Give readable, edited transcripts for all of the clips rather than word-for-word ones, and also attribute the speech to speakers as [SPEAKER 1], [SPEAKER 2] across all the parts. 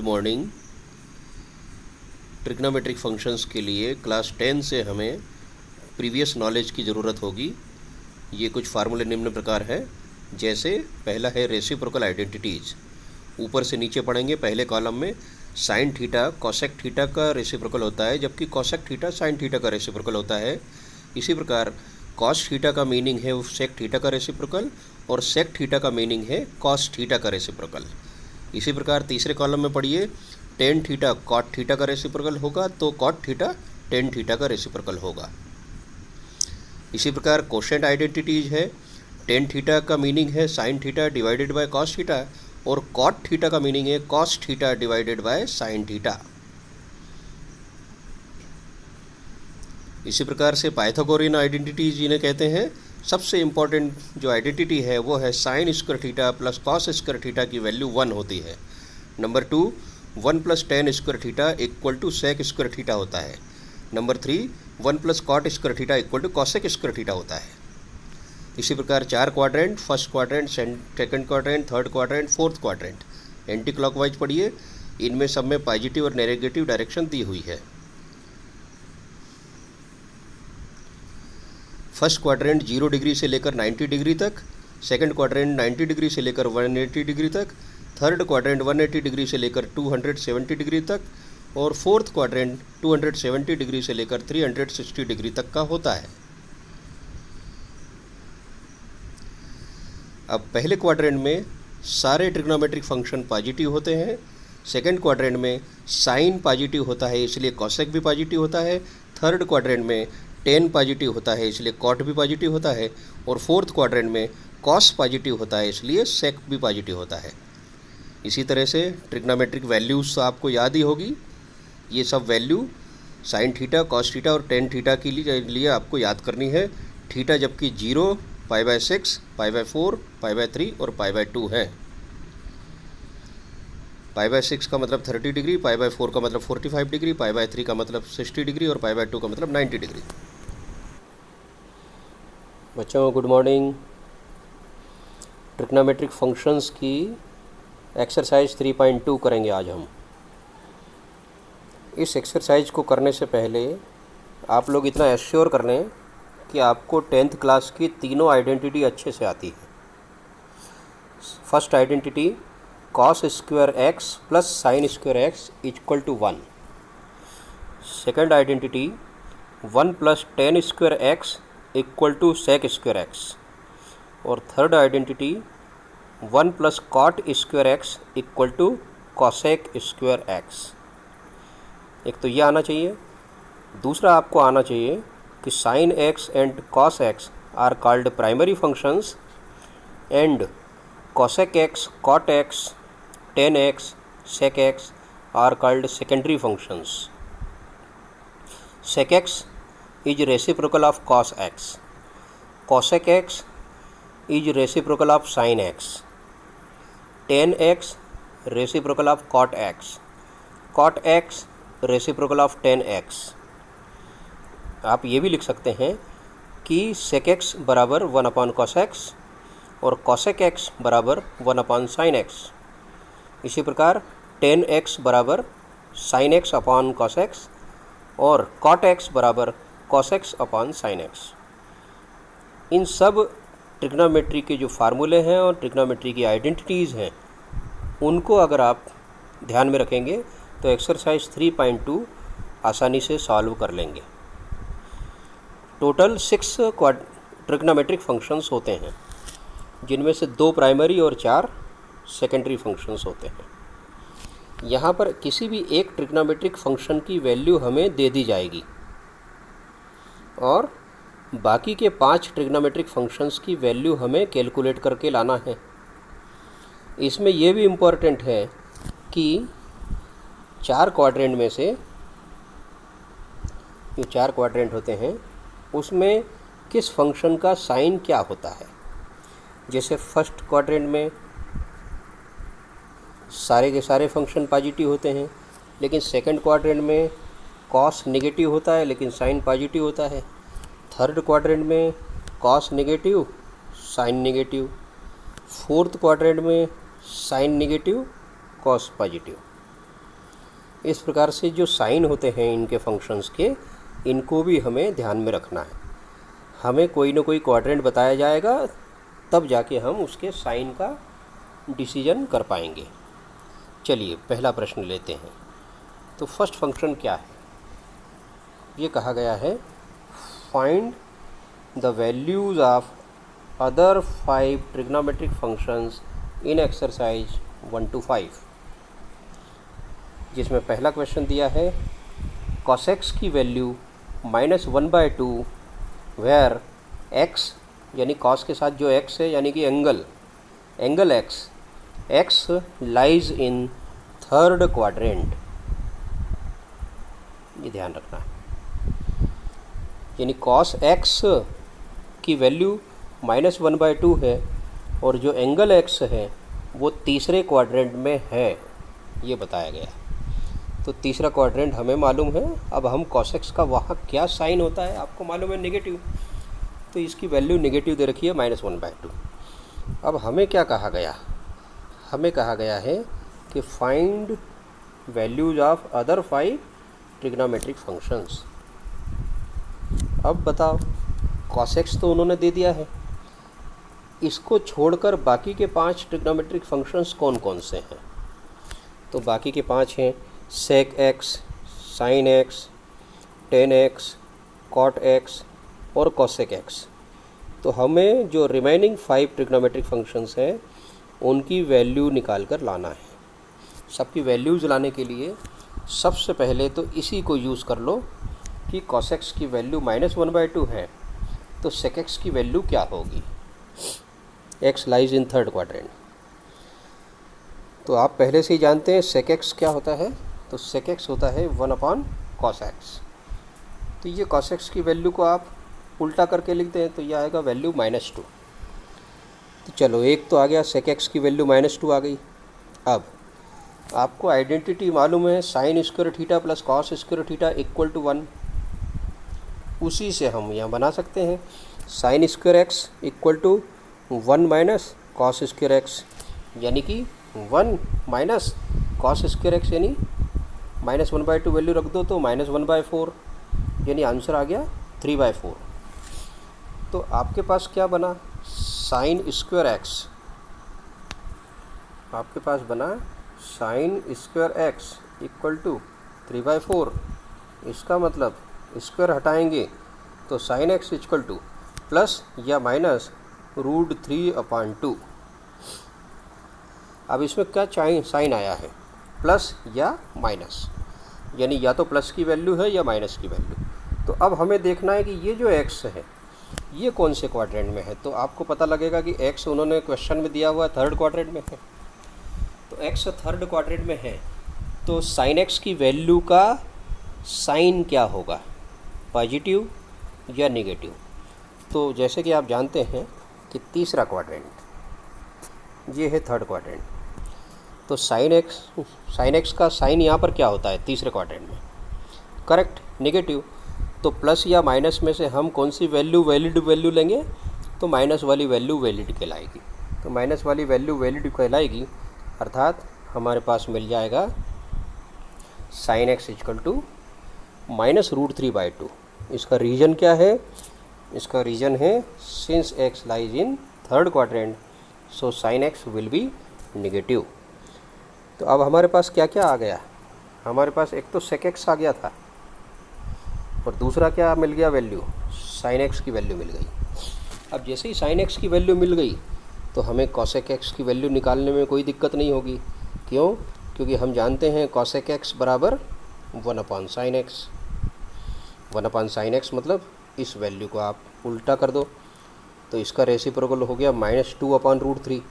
[SPEAKER 1] Good morning. Trigonometric functions के लिए class 10 से हमें प्रीवियस नॉलेज की ज़रूरत होगी। ये कुछ फार्मूले निम्न प्रकार हैं। जैसे पहला है रेसिप्रोकल आइडेंटिटीज़। ऊपर से नीचे पढ़ेंगे। पहले कॉलम में साइन थीटा कॉसेक थीटा का रेसिप्रोकल होता है, जबकि कॉसेक थीटा साइन थीटा का रेसिप्रोकल होता है। इसी प्रकार कॉस थीटा का मीनिंग है वो सेक थीटा का रेसिप्रोकल, और सेक थीटा का मीनिंग है कॉस थीटा का रेसिप्रोकल। इसी प्रकार तीसरे कॉलम में पढ़िए, टेन थीटा कॉट थीटा का रेसिप्रोकल होगा तो कॉट थीटा टेन थीटा का रेसिप्रोकल होगा। इसी प्रकार कोशेंट आइडेंटिटीज है। टेन थीटा का मीनिंग है sine theta divided by cos theta, और कॉट थीटा का मीनिंग है cos theta divided by sine theta. इसी प्रकार से पाइथागोरियन आइडेंटिटीज जिन्हें कहते हैं, सबसे इम्पॉर्टेंट जो आइडेंटिटी है वो है sine square theta plus cos square theta की वैल्यू 1 होती है। Number 2, 1 plus tan square theta equal to sec square theta होता है। Number 3, 1 plus cot square theta equal to cosec square theta होता है। इसी प्रकार 4 quadrant, first quadrant, second quadrant, third quadrant, fourth quadrant, anti clockwise पढ़िए। इनमें सब में पॉजिटिव और नेगेटिव डायरेक्शन दी हुई है। फर्स्ट क्वाड्रेंट 0 डिग्री से लेकर 90 डिग्री तक, सेकंड क्वाड्रेंट 90 डिग्री से लेकर 180 डिग्री तक, थर्ड क्वाड्रेंट 180 डिग्री से लेकर 270 डिग्री तक, और फोर्थ क्वाड्रेंट 270 डिग्री से लेकर 360 डिग्री तक का होता है। अब पहले क्वाड्रेंट में सारे ट्रिग्नोमेट्रिक फंक्शन पॉजिटिव होते हैं। सेकंड क्वाड्रेंट में साइन पॉजिटिव होता है, इसलिए कॉसेक भी पॉजिटिव होता है। थर्ड क्वाड्रेंट में टेन पॉजिटिव होता है, इसलिए कॉट भी पॉजिटिव होता है। और फोर्थ क्वाड्रेंट में कॉस पॉजिटिव होता है, इसलिए सेक भी पॉजिटिव होता है। इसी तरह से ट्रिग्नोमेट्रिक वैल्यूज़ आपको याद ही होगी। ये सब value sine theta cos theta और टेन थीटा के लिए आपको याद करनी है। थीटा जबकि 0, π/6, π/4, π/3 और π/2 है। π/6 का मतलब 30 डिग्री, π/4 का मतलब 45 डिग्री, π/3 का मतलब 60 डिग्री और π/2 का मतलब 90 डिग्री। बच्चों गुड मॉर्निंग। ट्रिग्नोमेट्रिक फंक्शंस की एक्सरसाइज 3.2 करेंगे आज हम। इस एक्सरसाइज को करने से पहले आप लोग इतना एश्योर कर लें कि आपको 10th क्लास की तीनों आइडेंटिटी अच्छे से आती है। First identity cos square x plus sin square x equal to 1। Second identity 1 plus tan square x equal to sec square x. और third identity 1 plus cot square x equal to cosec square x. एक तो ये आना चाहिए। दूसरा आपको आना चाहिए कि sine x and cos x are called primary functions and cosec x, cot x, tan x, sec x are called secondary functions. Sec x is reciprocal of cos x. Cosec x is reciprocal of sin x. Tan x reciprocal of cot x. Cot x reciprocal of tan x. आप ये भी लिख सकते हैं कि sec x बराबर 1/cos x और cosec x बराबर 1/sin x। इसी प्रकार tan x बराबर sin x upon cos x और cot x बराबर cos x upon sin x। इन सब ट्रिग्नोमेट्री के जो फार्मूले हैं और ट्रिग्नोमेट्री की आइडेंटिटीज़ हैं, उनको अगर आप ध्यान में रखेंगे तो एक्सरसाइज 3.2 आसानी से सॉल्व कर लेंगे। टोटल 6 ट्रिग्नोमेट्रिक फंक्शंस होते हैं, जिनमें से 2 प्राइमरी और 4 सेकेंडरी फंक्शंस होते हैं। यहाँ पर किसी भी एक ट्रिग्नोमेट्रिक फंक्शन की वैल्यू हमें दे दी जाएगी और बाकी के 5 ट्रिग्नोमेट्रिक फंक्शंस की वैल्यू हमें कैलकुलेट करके लाना है। इसमें यह भी इम्पॉर्टेंट है कि 4 क्वाड्रेंट में से जो 4 क्वाड्रेंट होते हैं उसमें किस फंक्शन का साइन क्या होता है। जैसे फर्स्ट क्वाड्रेंट में सारे के सारे फंक्शन पॉजिटिव होते हैं, लेकिन सेकंड क्वाड्रेंट में कॉस नेगेटिव होता है लेकिन साइन पॉजिटिव होता है। थर्ड क्वाड्रेंट में cos negative sine negative. Fourth quadrant में साइन नेगेटिव कॉस पॉजिटिव। इस प्रकार से जो साइन होते हैं इनके फंक्शंस के, इनको भी हमें ध्यान में रखना है। हमें कोई ना कोई क्वाड्रेंट बताया जाएगा, तब जाके हम उसके साइन का डिसीजन कर पाएंगे। चलिए पहला प्रश्न लेते हैं। तो फर्स्ट फंक्शन क्या है? ये कहा गया है find the values of other 5 trigonometric functions in exercise 1 to 5, जिसमें पहला क्वेश्चन दिया है cos x की वैल्यू -1/2 वेयर x, यानी cos के साथ जो x है यानी कि angle x lies in third quadrant. ये ध्यान रखना है, यानी cos x की वैल्यू -1/2 है और जो एंगल x है वो तीसरे क्वाड्रेंट में है, ये बताया गया है। तो तीसरा क्वाड्रेंट हमें मालूम है। अब हम cos x का वहाँ क्या साइन होता है आपको मालूम है, नेगेटिव, तो इसकी वैल्यू नेगेटिव दे रखी है -1/2। अब हमें क्या कहा गया? हमें कहा गया है कि find values of other 5 trigonometric functions. अब बताओ, cos x तो उन्होंने दे दिया है, इसको छोड़कर बाकी के 5 ट्रिग्नोमेट्रिक फंक्शंस कौन कौन से हैं? तो बाकी के 5 हैं sec x, sin x, tan x, cot x और cosec x। तो हमें जो रिमेनिंग 5 ट्रिग्नोमेट्रिक फंक्शंस हैं उनकी वैल्यू निकाल कर लाना है। सबकी वैल्यूज़ लाने के लिए सबसे पहले तो इसी को यूज़ कर लो कि cos x की वैल्यू -1/2 है, तो sec x की वैल्यू क्या होगी? x lies in third quadrant. तो आप पहले से ही जानते हैं sec x क्या होता है। तो sec x होता है 1/cos x। तो ये cos x की वैल्यू को आप उल्टा करके लिखते हैं तो ये आएगा वैल्यू -2। तो चलो, एक तो आ गया, sec x की वैल्यू -2 आ गई। अब आपको आइडेंटिटी मालूम है, sin square theta plus cos square theta equal to 1। उसी से हम यहाँ बना सकते हैं sin square x equal to 1 minus cos square x, यानी कि 1 माइनस cos स्क्वायर x, यानी -1/2 वैल्यू रख दो तो -1/4, यानी आंसर आ गया 3/4। तो आपके पास क्या बना? sin स्क्वायर x, आपके पास बना sin square x equal to 3/4। इसका मतलब स्क्वायर हटाएंगे तो sin x equal to plus या माइनस √3/2। अब इसमें क्या साइन आया है, प्लस या माइनस, यानी या तो प्लस की वैल्यू है या माइनस की वैल्यू। तो अब हमें देखना है कि ये जो x है ये कौन से क्वाड्रेंट में है। तो आपको पता लगेगा कि x उन्होंने क्वेश्चन में दिया हुआ थर्ड क्वाड्रेंट में है, तो x थर्ड क्वाड्रेंट में है। तो sin x की वैल्यू का साइन क्या होगा, पॉजिटिव या नेगेटिव? तो जैसे कि आप जानते हैं कि तीसरा क्वाड्रेंट ये है थर्ड क्वाड्रेंट, तो sin x का साइन यहाँ पर क्या होता है तीसरे क्वाड्रेंट में? Correct, negative. तो प्लस या माइनस में से हम कौन सी वैल्यू वैलिड वैल्यू लेंगे? तो माइनस वाली वैल्यू वैलिड कहलाएगी। तो माइनस वाली वैल्यू वैलिड कहलाएगी, अर्थात हमारे पास मिल जाएगा sin x इक्वल टू -√3/2। इसका रीज़न क्या है? इसका रीज़न है since x lies in third quadrant so sin x will be negative. तो अब हमारे पास क्या क्या आ गया? हमारे पास एक तो sec x आ गया था और दूसरा क्या मिल गया वैल्यू? sin x की वैल्यू मिल गई। अब जैसे ही sin x की वैल्यू मिल गई तो हमें cosec x की वैल्यू निकालने में कोई दिक्कत नहीं होगी। क्यों? क्योंकि हम जानते हैं cosec x बराबर 1/sin x। 1/sin x मतलब इस वैल्यू को आप उल्टा कर दो तो इसका रेसिप्रोकल हो गया -2/√3।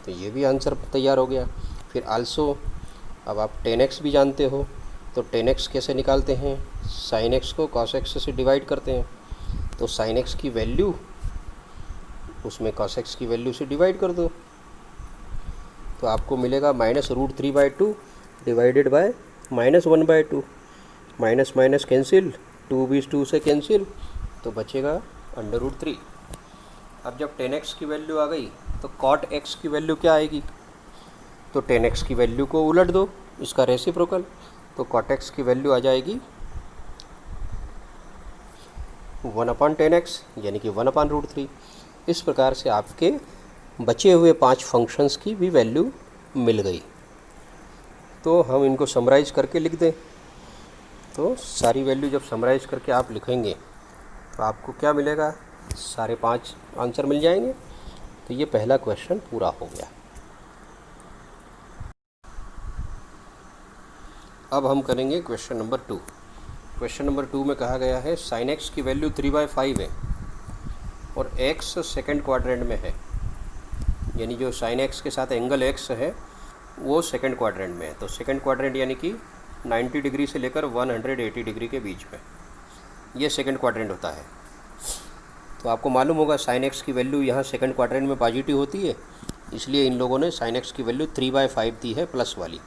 [SPEAKER 1] तो ये भी आंसर तैयार हो गया। फिर आल्सो अब आप tan x भी जानते हो, तो tan x कैसे निकालते हैं? sin x को cos x से डिवाइड करते हैं, तो sin x की वैल्यू उसमें cos x की वैल्यू से डिवाइड कर दो तो आपको मिलेगा -√3/2 divided by -1/2। Minus minus cancel, 2 से कैंसिल, तो बचेगा √3। अब जब tan x की वैल्यू आ गई तो cot x की वैल्यू क्या आएगी? तो tan x की वैल्यू को उलट दो, इसका रेसिप्रोकल, तो कॉट एक्स की वैल्यू आ जाएगी 1/10x यानी कि 1/√3। इस प्रकार से आपके बचे हुए 5 फंक्शंस की भी वैल्यू मिल गई। तो हम इनको समराइज़ करके लिख दें। तो सारी वैल्यू जब समराइज़ करके आप लिखेंगे तो आपको क्या मिलेगा, सारे 5 आंसर मिल जाएंगे। तो ये पहला क्वेश्चन पूरा हो गया। अब हम करेंगे क्वेश्चन नंबर 2। क्वेश्चन नंबर 2 में कहा गया है साइन एक्स की वैल्यू 3/5 है और एक्स सेकंड क्वाड्रेंट में है, यानी जो साइन एक्स के साथ एंगल एक्स है वो सेकंड क्वाड्रेंट में है। तो सेकंड क्वाड्रेंट यानी कि 90 डिग्री से लेकर 180 डिग्री के बीच में ये सेकंड क्वाड्रेंट होता है। तो आपको मालूम होगा साइन एक्स की वैल्यू यहाँ सेकंड क्वाड्रेंट में पॉजिटिव होती है, इसलिए इन लोगों ने साइन एक्स की वैल्यू 3/5 दी है प्लस वाली।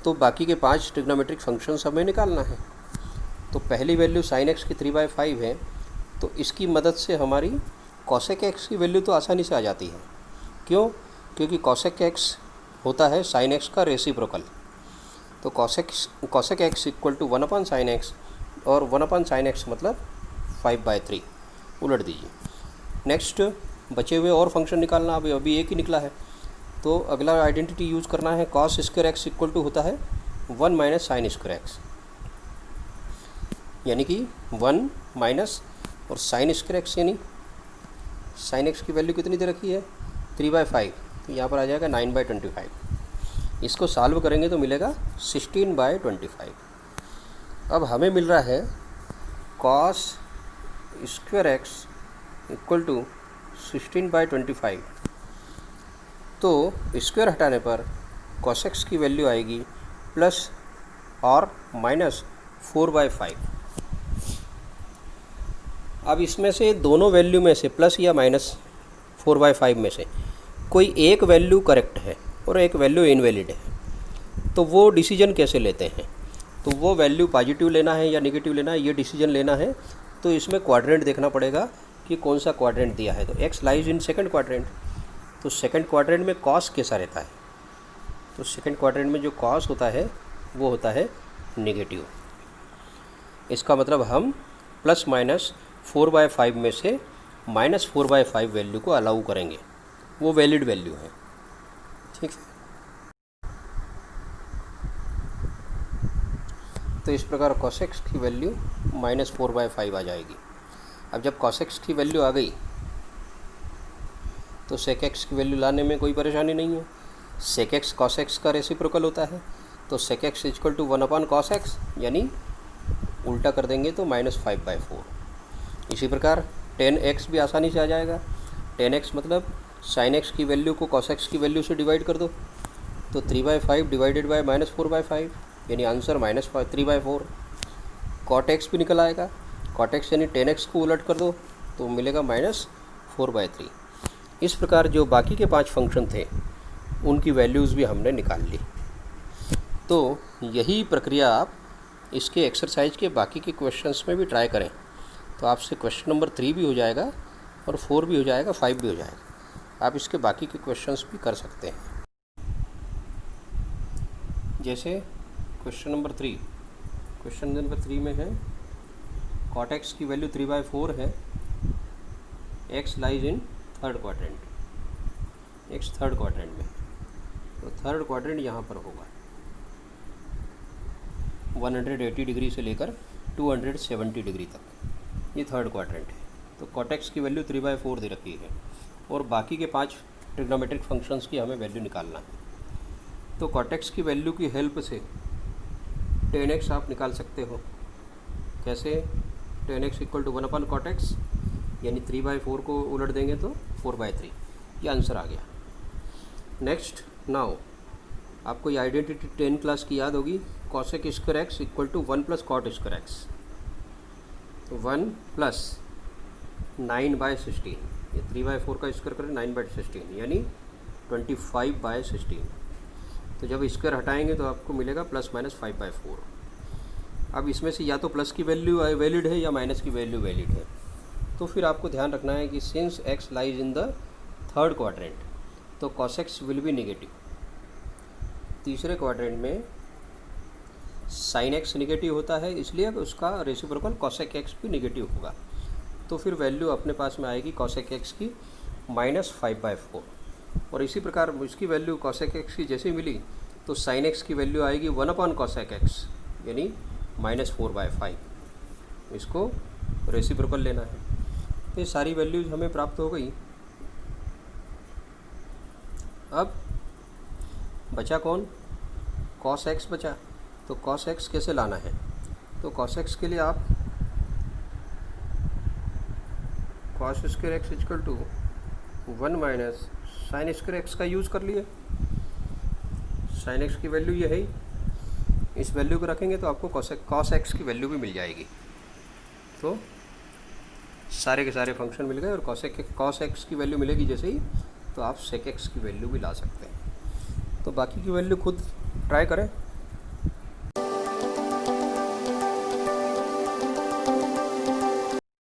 [SPEAKER 1] तो बाकी के 5 ट्रिग्नोमेट्रिक फंक्शंस हमें निकालना है। तो पहली वैल्यू साइन एक्स की 3/5 है, तो इसकी मदद से हमारी कॉसेक एक्स की वैल्यू तो आसानी से आ जाती है। क्यों? क्योंकि कॉसेक एक्स होता है साइन एक्स का रेसिप्रोकल। तो cosec x equal to 1/sin x और 1/sin x मतलब 5/3 उलट दीजिए। नेक्स्ट बचे हुए और फंक्शन निकालना। अभी एक ही निकला है, तो अगला आइडेंटिटी यूज़ करना है। Cos square x equal to होता है 1 - sin स्क्वायर एक्स, यानी कि 1 माइनस और साइन स्क्वायर एक्स यानी साइन एक्स की वैल्यू कितनी दे रखी है 3/5, तो यहाँ पर आ जाएगा 9/25। इसको सॉल्व करेंगे तो मिलेगा 16/25। अब हमें मिल रहा है cos square x equal to 16/25। तो स्क्वायर हटाने पर कॉस एक्स की वैल्यू आएगी प्लस और माइनस 4/5। अब इसमें से दोनों वैल्यू में से प्लस या माइनस 4/5 में से कोई एक वैल्यू करेक्ट है और एक वैल्यू इनवैलिड है, तो वो डिसीजन कैसे लेते हैं? तो वो वैल्यू पॉजिटिव लेना है या नेगेटिव लेना है, ये डिसीजन लेना है। तो इसमें क्वाड्रेंट देखना पड़ेगा कि कौन सा क्वाड्रेंट दिया है। तो x lies in second quadrant, तो सेकंड क्वाड्रेंट में कॉस कैसा रहता है? तो सेकंड क्वाड्रेंट में जो कॉस होता है वो होता है नेगेटिव। इसका मतलब हम प्लस माइनस 4/5 में से -4/5 वैल्यू को अलाउ करेंगे, वो वैलिड वैल्यू है। ठीक है, तो इस प्रकार cos x की वैल्यू -4/5 आ जाएगी। अब जब cos x की वैल्यू आ गई तो sec x की वैल्यू लाने में कोई परेशानी नहीं है। sec x cos x का रेसिप्रोकल होता है, तो sec x equal to 1/cos x, यानी उल्टा कर देंगे तो -5/4। इसी प्रकार tan x भी आसानी से आ जाएगा। tan x मतलब sin x की वैल्यू को cos x की वैल्यू से डिवाइड कर दो, तो 3/5 डिवाइडेड बाय -4/5 यानी आंसर -3/4। cot x भी निकल आएगा। cot x यानी tan x को उलट कर दो तो मिलेगा -4/3। इस प्रकार जो बाकी के 5 फंक्शन थे उनकी वैल्यूज़ भी हमने निकाल ली। तो यही प्रक्रिया आप इसके एक्सरसाइज के बाकी के क्वेश्चंस में भी ट्राई करें, तो आपसे क्वेश्चन नंबर 3 भी हो जाएगा और 4 भी हो जाएगा, 5 भी हो जाएगा। आप इसके बाकी के क्वेश्चंस भी कर सकते हैं। जैसे क्वेश्चन नंबर 3, क्वेश्चन नंबर 3 में है cot x की वैल्यू 3/4 है, x lies in third quadrant, x third quadrant में, तो थर्ड क्वाड्रेंट यहाँ पर होगा 180 डिग्री से लेकर 270 डिग्री तक, ये थर्ड क्वाड्रेंट है। तो cot x की वैल्यू 3/4 दे रखी है और बाकी के 5 ट्रिग्नोमेट्रिक फंक्शंस की हमें वैल्यू निकालना है। तो cot x की वैल्यू की हेल्प से tan x आप निकाल सकते हो। कैसे? tan x equal to 1/cot x, यानी 3/4 को उलट देंगे तो 4/3, ये आंसर आ गया। नेक्स्ट, नाउ आपको ये आइडेंटिटी 10 क्लास की याद होगी, cosec square x equal to 1 + cot square x, तो 1 + 9/16, ये 3/4 का स्क्वायर करें 9/16 यानी 25/16। तो जब स्क्वायर हटाएंगे तो आपको मिलेगा ±5/4। अब इसमें से या तो प्लस की वैल्यू वैलिड है या माइनस की वैल्यू वैलिड है, तो फिर आपको ध्यान रखना है कि since x lies in the third quadrant तो cos x will be negative. तीसरे क्वाड्रेंट में साइन एक्स निगेटिव होता है, इसलिए उसका रेसिप्रोकल कॉसेक एक्स भी निगेटिव होगा। तो फिर वैल्यू अपने पास में आएगी कॉसेक एक्स की -5/4। और इसी प्रकार इसकी वैल्यू कॉसेक एक्स की जैसे मिली तो साइन एक्स की वैल्यू आएगी 1/cosec x यानी -4/5। इसको रेसिप्रोकल लेना है। तो ये सारी वैल्यूज हमें प्राप्त हो गई। अब बचा कौन? cos x बचा। तो cos x कैसे लाना है? तो cos x के लिए आप cos square x equal to 1 minus sine square x का यूज़ कर लिए। साइन x की वैल्यू ये है, इस वैल्यू को रखेंगे तो आपको cos x की वैल्यू भी मिल जाएगी। तो सारे के सारे फंक्शन मिल गए और cos x की वैल्यू मिलेगी जैसे ही, तो आप sec x की वैल्यू भी ला सकते हैं। तो बाकी की वैल्यू खुद ट्राई करें।